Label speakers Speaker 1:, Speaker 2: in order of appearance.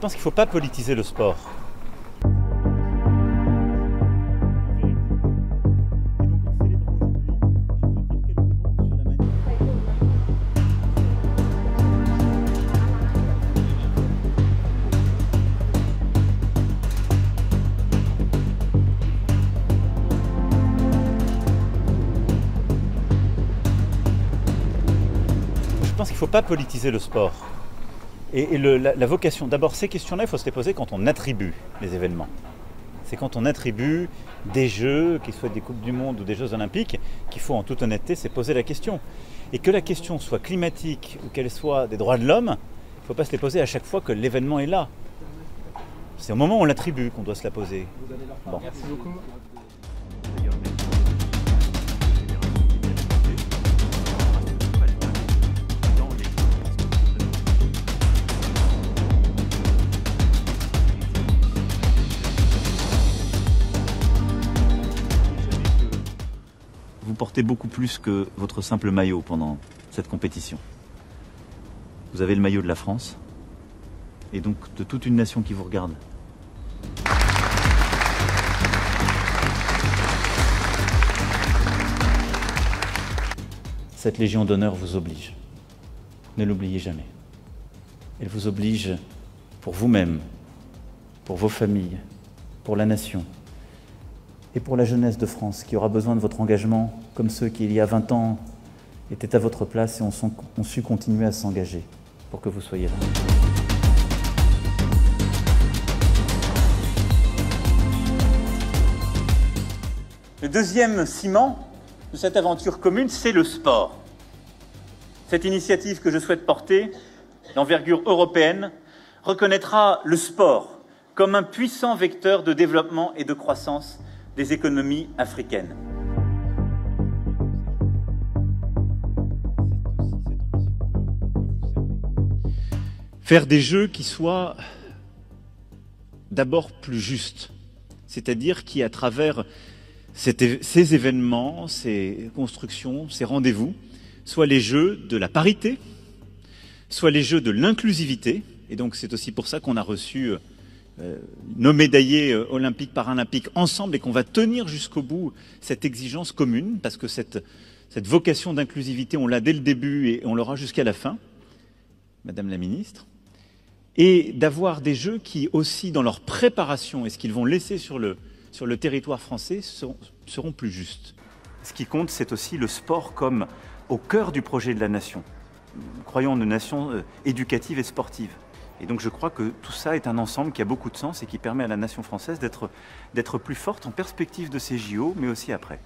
Speaker 1: pense qu'il ne faut pas politiser le sport. Je pense qu'il ne faut pas politiser le sport. Et la vocation, d'abord ces questions-là, il faut se les poser quand on attribue les événements. C'est quand on attribue des jeux, qu'ils soient des Coupes du Monde ou des Jeux Olympiques, qu'il faut en toute honnêteté se poser la question. Et que la question soit climatique ou qu'elle soit des droits de l'homme, il ne faut pas se les poser à chaque fois que l'événement est là. C'est au moment où on l'attribue qu'on doit se la poser. Bon.
Speaker 2: Merci beaucoup.
Speaker 1: Vous portez beaucoup plus que votre simple maillot pendant cette compétition. Vous avez le maillot de la France et donc de toute une nation qui vous regarde. Cette Légion d'honneur vous oblige. Ne l'oubliez jamais. Elle vous oblige pour vous-même, pour vos familles, pour la nation. Et pour la jeunesse de France, qui aura besoin de votre engagement, comme ceux qui, il y a 20 ans, étaient à votre place et ont su continuer à s'engager pour que vous soyez là. Le deuxième ciment de cette aventure commune, c'est le sport. Cette initiative que je souhaite porter, d'envergure européenne, reconnaîtra le sport comme un puissant vecteur de développement et de croissance des économies africaines. Faire des jeux qui soient d'abord plus justes, c'est-à-dire qui, à travers ces événements, ces constructions, ces rendez-vous, soient les jeux de la parité, soient les jeux de l'inclusivité, et donc c'est aussi pour ça qu'on a reçu nos médaillés olympiques, paralympiques ensemble et qu'on va tenir jusqu'au bout cette exigence commune parce que cette vocation d'inclusivité, on l'a dès le début et on l'aura jusqu'à la fin, Madame la Ministre, et d'avoir des jeux qui aussi dans leur préparation et ce qu'ils vont laisser sur le territoire français seront plus justes. Ce qui compte, c'est aussi le sport comme au cœur du projet de la nation. Nous croyons en une nation éducative et sportive. Et donc je crois que tout ça est un ensemble qui a beaucoup de sens et qui permet à la nation française d'être plus forte en perspective de ces JO, mais aussi après.